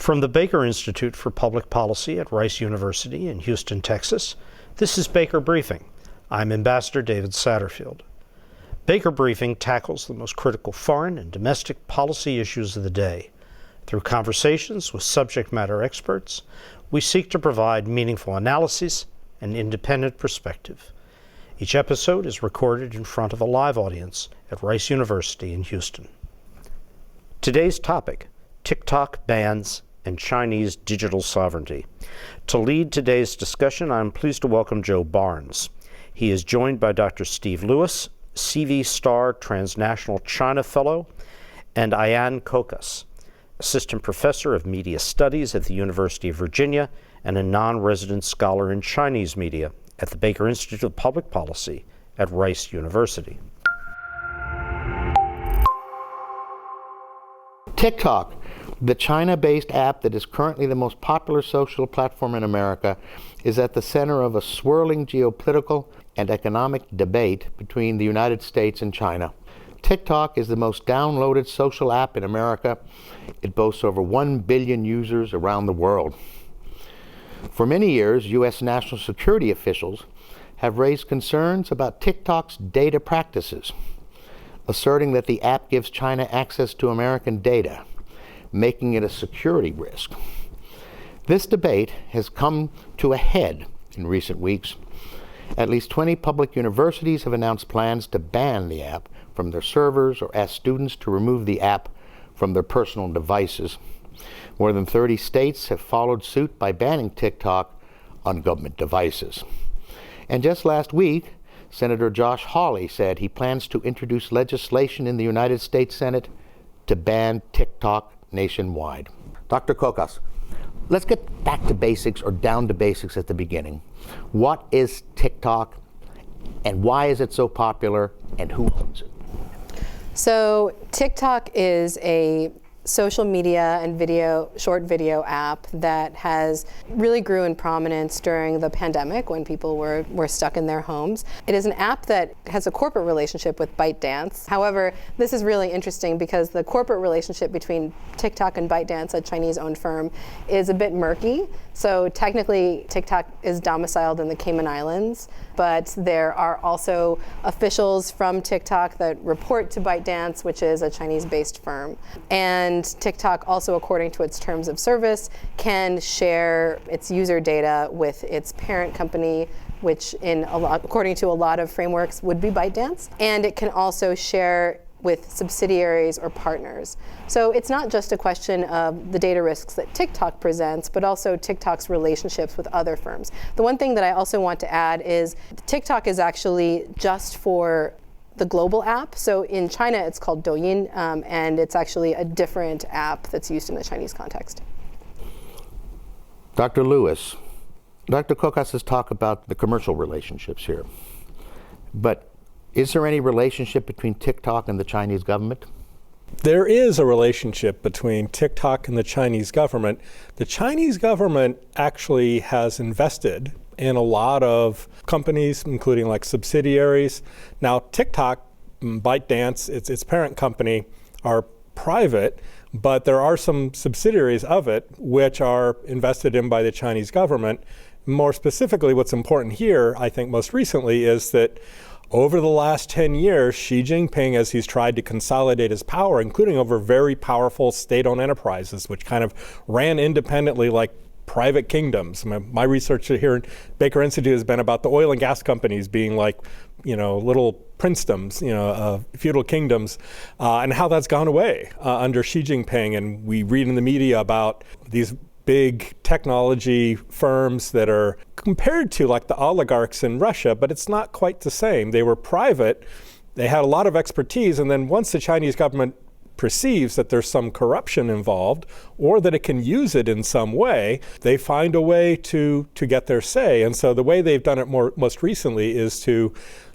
From the Baker Institute for Public Policy at Rice University in Houston, Texas, this is Baker Briefing. I'm Ambassador David Satterfield. Baker Briefing tackles the most critical foreign and domestic policy issues of the day. Through conversations with subject matter experts, we seek to provide meaningful analyses and independent perspective. Each episode is recorded in front of a live audience at Rice University in Houston. Today's topic, TikTok bans and Chinese digital sovereignty. To lead today's discussion, I'm pleased to welcome Joe Barnes. He is joined by Dr. Steve Lewis, CV Starr Transnational China Fellow, and Aynne Kokas, Assistant Professor of Media Studies at the University of Virginia and a non-resident scholar in Chinese media at the Baker Institute of Public Policy at Rice University. TikTok, the China-based app that is currently the most popular social platform in America, is at the center of a swirling geopolitical and economic debate between the United States and China. TikTok is the most downloaded social app in America. It boasts over 1 billion users around the world. For many years, U.S. national security officials have raised concerns about TikTok's data practices, asserting that the app gives China access to American data, making it a security risk. This debate has come to a head in recent weeks. At least 20 public universities have announced plans to ban the app from their servers or ask students to remove the app from their personal devices. More than 30 states have followed suit by banning TikTok on government devices. And just last week, Senator Josh Hawley said he plans to introduce legislation in the United States Senate to ban TikTok nationwide. Dr. Kokas, let's get back to basics or down to basics at the beginning. What is TikTok and why is it so popular and who owns it? So TikTok is a social media and short video app that has really grew in prominence during the pandemic when people were stuck in their homes. It is an app that has a corporate relationship with ByteDance. However, this is really interesting because the corporate relationship between TikTok and ByteDance, a Chinese-owned firm, is a bit murky. So technically, TikTok is domiciled in the Cayman Islands, but there are also officials from TikTok that report to ByteDance, which is a Chinese-based firm. And TikTok also, according to its terms of service, can share its user data with its parent company, which according to a lot of frameworks would be ByteDance. And it can also share with subsidiaries or partners. So it's not just a question of the data risks that TikTok presents, but also TikTok's relationships with other firms. The one thing that I also want to add is TikTok is actually just for the global app. So in China, it's called Douyin, and it's actually a different app that's used in the Chinese context. Dr. Lewis, Dr. Kokas has talked about the commercial relationships here, but is there any relationship between TikTok and the Chinese government? There is a relationship between TikTok and the Chinese government. The Chinese government actually has invested in a lot of companies, including like subsidiaries. Now, TikTok, ByteDance, its parent company, are private, but there are some subsidiaries of it which are invested in by the Chinese government. More specifically, what's important here, I think most recently, is that over the last 10 years, Xi Jinping, as he's tried to consolidate his power, including over very powerful state-owned enterprises, which kind of ran independently like private kingdoms. My research here in Baker Institute has been about the oil and gas companies being like, little princedoms, feudal kingdoms, and how that's gone away under Xi Jinping. And we read in the media about these big technology firms that are compared to like the oligarchs in Russia, but it's not quite the same. They were private, they had a lot of expertise, and then once the Chinese government perceives that there's some corruption involved or that it can use it in some way, they find a way to get their say. And so the way they've done it most recently is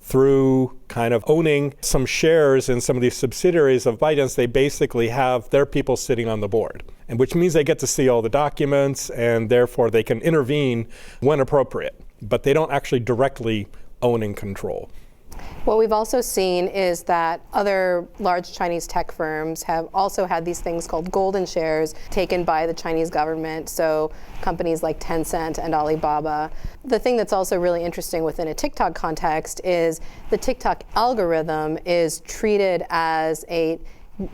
through kind of owning some shares in some of these subsidiaries of ByteDance, they basically have their people sitting on the board, and which means they get to see all the documents and therefore they can intervene when appropriate, but they don't actually directly own and control. What we've also seen is that other large Chinese tech firms have also had these things called golden shares taken by the Chinese government, so companies like Tencent and Alibaba. The thing that's also really interesting within a TikTok context is the TikTok algorithm is treated as a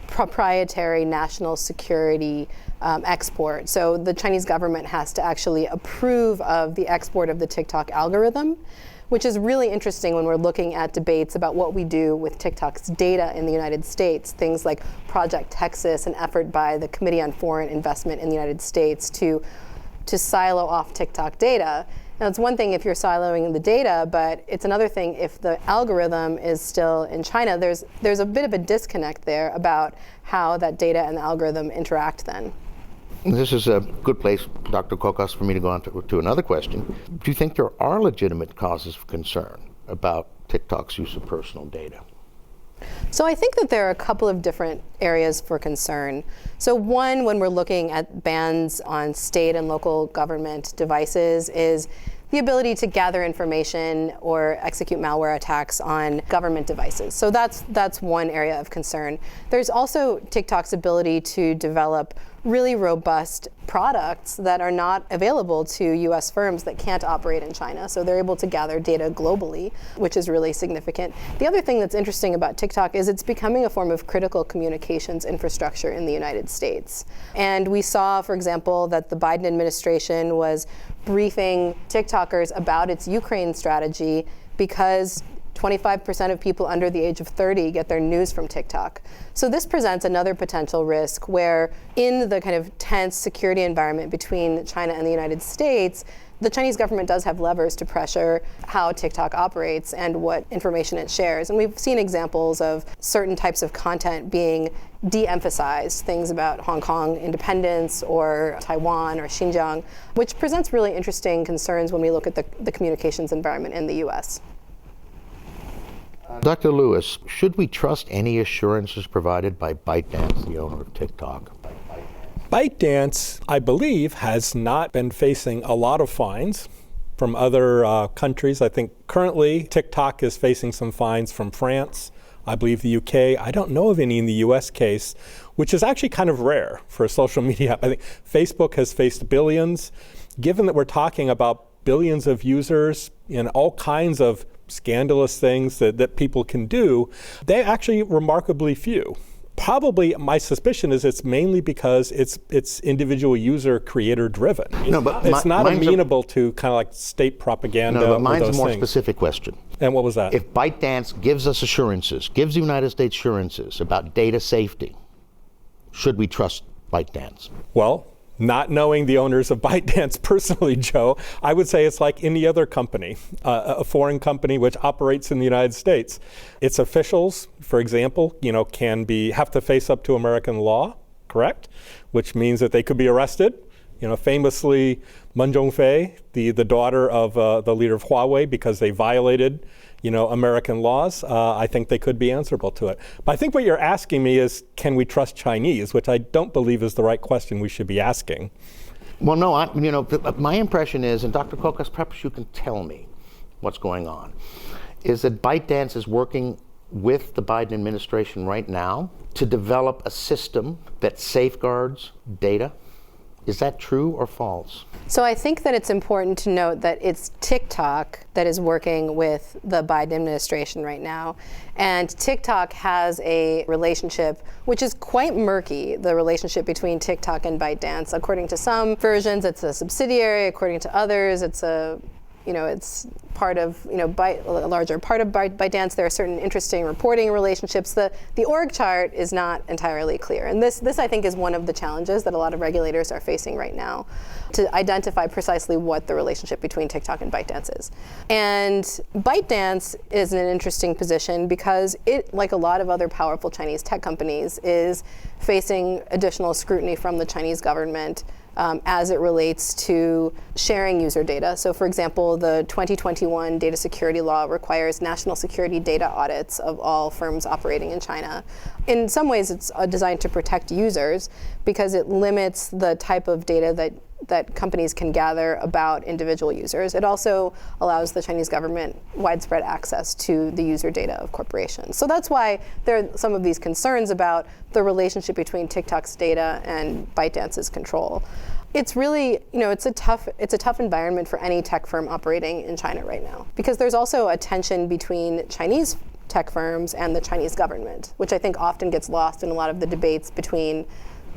proprietary national security export. So the Chinese government has to actually approve of the export of the TikTok algorithm, which is really interesting when we're looking at debates about what we do with TikTok's data in the United States. Things like Project Texas, an effort by the Committee on Foreign Investment in the United States to silo off TikTok data. Now, it's one thing if you're siloing the data, but it's another thing if the algorithm is still in China. There's a bit of a disconnect there about how that data and the algorithm interact then. This is a good place, Dr. Kokas, for me to go on to another question. Do you think there are legitimate causes of concern about TikTok's use of personal data? So I think that there are a couple of different areas for concern. So one, when we're looking at bans on state and local government devices, is the ability to gather information or execute malware attacks on government devices. So that's one area of concern. There's also TikTok's ability to develop really robust products that are not available to US firms that can't operate in China. So they're able to gather data globally, which is really significant. The other thing that's interesting about TikTok is it's becoming a form of critical communications infrastructure in the United States. And we saw, for example, that the Biden administration was briefing TikTokers about its Ukraine strategy because 25% of people under the age of 30 get their news from TikTok. So this presents another potential risk where in the kind of tense security environment between China and the United States, the Chinese government does have levers to pressure how TikTok operates and what information it shares. And we've seen examples of certain types of content being de-emphasized, things about Hong Kong independence or Taiwan or Xinjiang, which presents really interesting concerns when we look at the communications environment in the US. Dr. Lewis, should we trust any assurances provided by ByteDance, the owner of TikTok? ByteDance, I believe, has not been facing a lot of fines from other countries. I think currently TikTok is facing some fines from France, I believe the UK. I don't know of any in the US case, which is actually kind of rare for a social media app. I think Facebook has faced billions. Given that we're talking about billions of users and all kinds of scandalous things that people can do, they're actually remarkably few. Probably my suspicion is it's mainly because it's individual user creator driven. No, but it's not amenable to kind of like state propaganda. No, but mine's a more things. Specific question. And what was that? If ByteDance gives us assurances, gives the United States assurances about data safety, should we trust ByteDance? Well, not knowing the owners of ByteDance personally, Joe, I would say it's like any other company, a foreign company which operates in the United States. Its officials, for example, have to face up to American law, correct? Which means that they could be arrested. Famously, Mun Zhongfei, the daughter of the leader of Huawei, because they violated American laws, I think they could be answerable to it. But I think what you're asking me is, can we trust Chinese, which I don't believe is the right question we should be asking. Well, no, my impression is, and Dr. Kokas, perhaps you can tell me what's going on, is that ByteDance is working with the Biden administration right now to develop a system that safeguards data. Is that true or false? So I think that it's important to note that it's TikTok that is working with the Biden administration right now. And TikTok has a relationship which is quite murky, the relationship between TikTok and ByteDance. According to some versions, it's a subsidiary. According to others, it's it's part of, a larger part of ByteDance. There are certain interesting reporting relationships. The org chart is not entirely clear. And this I think is one of the challenges that a lot of regulators are facing right now, to identify precisely what the relationship between TikTok and ByteDance is. And ByteDance is in an interesting position because it, like a lot of other powerful Chinese tech companies, is facing additional scrutiny from the Chinese government as it relates to sharing user data. So for example, the 2021 data security law requires national security data audits of all firms operating in China. In some ways, it's designed to protect users because it limits the type of data that that companies can gather about individual users. It also allows the Chinese government widespread access to the user data of corporations. So that's why there are some of these concerns about the relationship between TikTok's data and ByteDance's control. It's really, it's a tough environment for any tech firm operating in China right now, because there's also a tension between Chinese tech firms and the Chinese government, which I think often gets lost in a lot of the debates between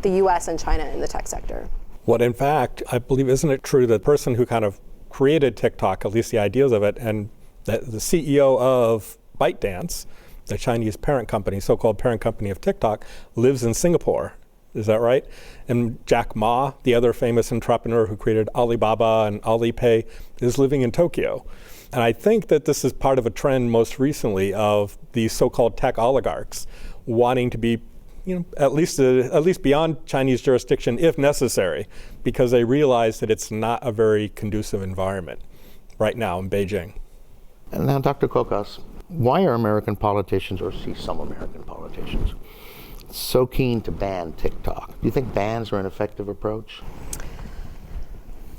the US and China in the tech sector. What in fact, I believe, isn't it true that the person who kind of created TikTok, at least the ideas of it, and the CEO of ByteDance, the Chinese parent company, so-called parent company of TikTok, lives in Singapore. Is that right? And Jack Ma, the other famous entrepreneur who created Alibaba and Alipay, is living in Tokyo. And I think that this is part of a trend most recently of these so-called tech oligarchs wanting to be, at least beyond Chinese jurisdiction if necessary, because they realize that it's not a very conducive environment right now in Beijing. And now, Dr. Kokas, why are American politicians, or see some American politicians, so keen to ban TikTok? Do you think bans are an effective approach?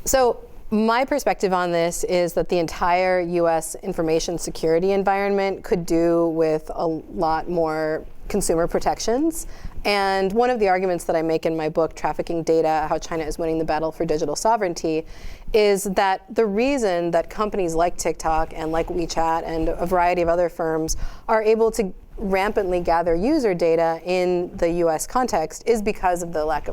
So my perspective on this is that the entire US information security environment could do with a lot more consumer protections. And one of the arguments that I make in my book, Trafficking Data, How China is Winning the Battle for Digital Sovereignty, is that the reason that companies like TikTok and like WeChat and a variety of other firms are able to rampantly gather user data in the US context is because of the lack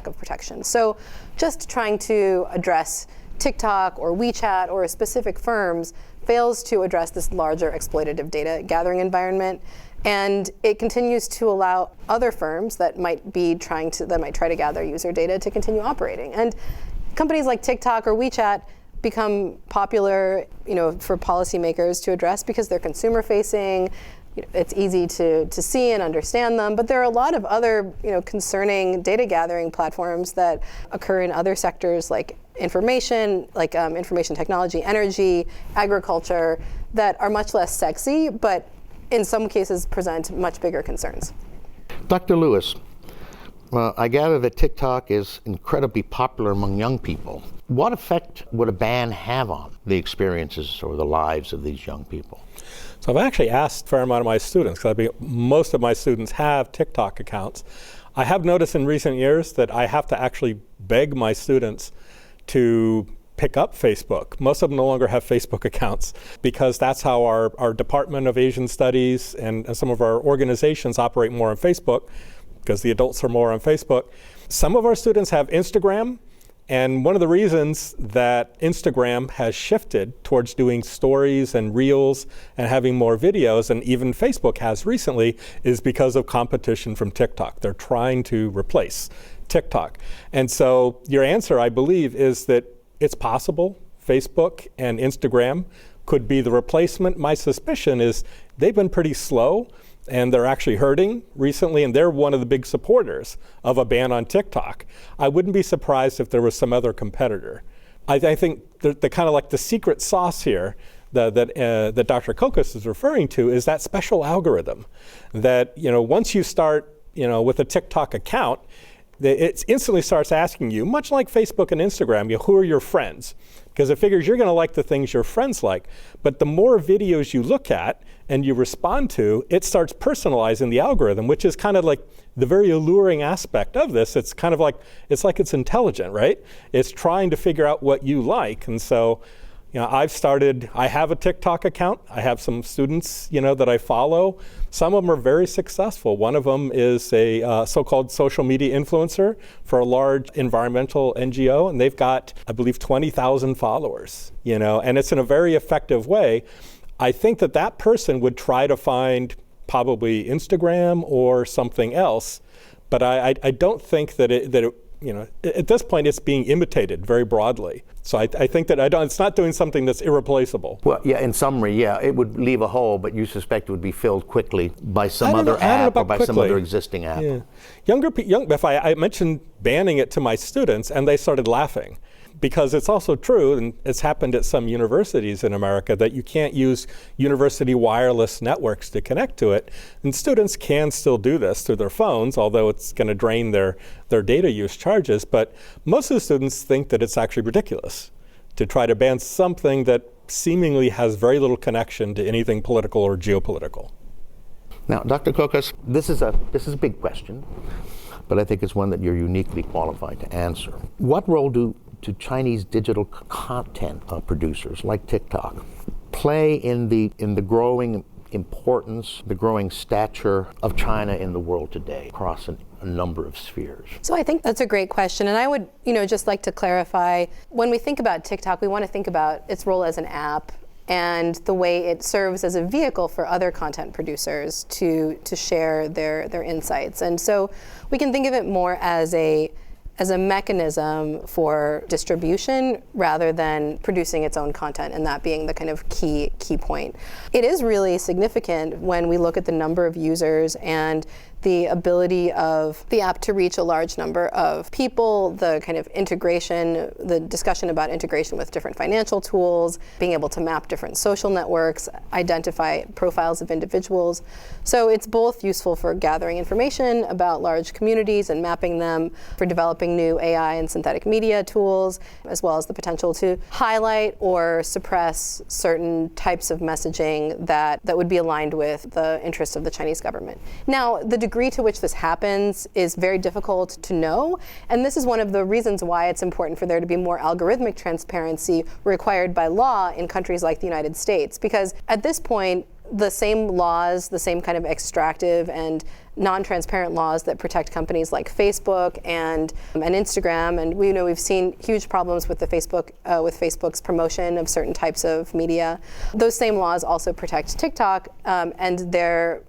of protection. So just trying to address TikTok or WeChat or specific firms fails to address this larger exploitative data gathering environment. And it continues to allow other firms that might try to gather user data to continue operating. And companies like TikTok or WeChat become popular, for policymakers to address because they're consumer facing. It's easy to see and understand them, but there are a lot of other concerning data gathering platforms that occur in other sectors like information technology, energy, agriculture, that are much less sexy, but in some cases present much bigger concerns. Dr. Lewis, I gather that TikTok is incredibly popular among young people. What effect would a ban have on the experiences or the lives of these young people? So I've actually asked a fair amount of my students, because most of my students have TikTok accounts. I have noticed in recent years that I have to actually beg my students to pick up Facebook. Most of them no longer have Facebook accounts, because that's how our Department of Asian Studies and some of our organizations operate more on Facebook, because the adults are more on Facebook. Some of our students have Instagram, and one of the reasons that Instagram has shifted towards doing stories and reels and having more videos, and even Facebook has recently, is because of competition from TikTok. They're trying to replace TikTok. And so your answer, I believe, is that it's possible Facebook and Instagram could be the replacement. My suspicion is they've been pretty slow, and they're actually hurting recently, and they're one of the big supporters of a ban on TikTok. I wouldn't be surprised if there was some other competitor. I think the kind of like the secret sauce here that Dr. Kokas is referring to is that special algorithm that, once you start, with a TikTok account, it instantly starts asking you, much like Facebook and Instagram, who are your friends? Because it figures you're going to like the things your friends like. But the more videos you look at and you respond to, it starts personalizing the algorithm, which is kind of like the very alluring aspect of this. It's kind of like it's intelligent, right? It's trying to figure out what you like. And so, I have a TikTok account. I have some students, that I follow. Some of them are very successful. One of them is a so-called social media influencer for a large environmental NGO, and they've got, I believe, 20,000 followers, and it's in a very effective way. I think that person would try to find probably Instagram or something else, but I don't think that it at this point it's being imitated very broadly. So I think that it's not doing something that's irreplaceable. Well, yeah, in summary, it would leave a hole, but you suspect it would be filled quickly by some other app or by some other existing app. Yeah. If I mentioned banning it to my students, and they started laughing. Because it's also true, and it's happened at some universities in America, that you can't use university wireless networks to connect to it. And students can still do this through their phones, although it's going to drain their data use charge. charges, but most of the students think that it's actually ridiculous to try to ban something that seemingly has very little connection to anything political or geopolitical. Now, Dr. Kokas, this is a big question, but I think it's one that you're uniquely qualified to answer. What role do Chinese digital content producers like TikTok play in the growing importance, the growing stature of China in the world today across a number of spheres? So I think that's a great question, and I would, just like to clarify, when we think about TikTok, we want to think about its role as an app and the way it serves as a vehicle for other content producers to share their insights. And so we can think of it more as a mechanism for distribution rather than producing its own content, and that being the kind of key point. It is really significant when we look at the number of users and the ability of the app to reach a large number of people, the kind of integration, the discussion about integration with different financial tools, being able to map different social networks, identify profiles of individuals. So it's both useful for gathering information about large communities and mapping them, for developing new AI and synthetic media tools, as well as the potential to highlight or suppress certain types of messaging that would be aligned with the interests of the Chinese government. Now, the degree to which this happens is very difficult to know, and this is one of the reasons why it's important for there to be more algorithmic transparency required by law in countries like the United States, because at this point, the same laws, the same kind of extractive and non-transparent laws that protect companies like Facebook and Instagram, and we've seen huge problems with Facebook's promotion of certain types of media. Those same laws also protect TikTok and their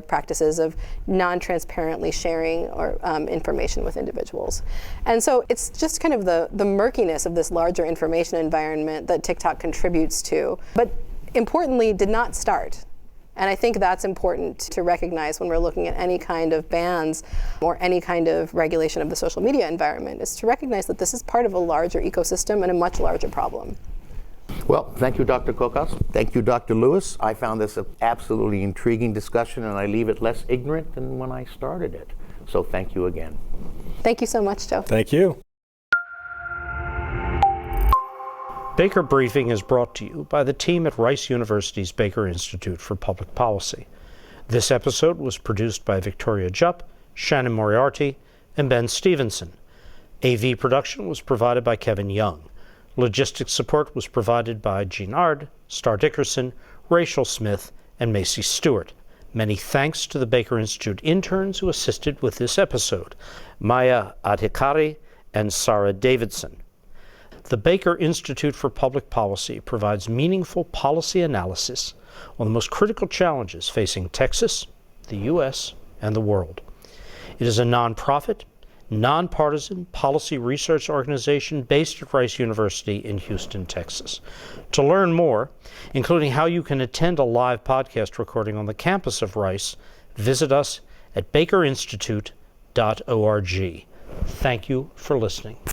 practices of non-transparently sharing or information with individuals. And so it's just kind of the murkiness of this larger information environment that TikTok contributes to, but importantly did not start. And I think that's important to recognize when we're looking at any kind of bans or any kind of regulation of the social media environment, is to recognize that this is part of a larger ecosystem and a much larger problem. Well, thank you, Dr. Kokas. Thank you, Dr. Lewis. I found this an absolutely intriguing discussion, and I leave it less ignorant than when I started it. So thank you again. Thank you so much, Joe. Thank you. Baker Briefing is brought to you by the team at Rice University's Baker Institute for Public Policy. This episode was produced by Victoria Jupp, Shannon Moriarty, and Ben Stevenson. AV production was provided by Kevin Young. Logistics support was provided by Jean Ard, Starr Dickerson, Rachel Smith, and Macy Stewart. Many thanks to the Baker Institute interns who assisted with this episode, Maya Adhikari and Sarah Davidson. The Baker Institute for Public Policy provides meaningful policy analysis on the most critical challenges facing Texas, the U.S., and the world. It is a nonprofit, nonpartisan policy research organization based at Rice University in Houston, Texas. To learn more, including how you can attend a live podcast recording on the campus of Rice, visit us at bakerinstitute.org. Thank you for listening.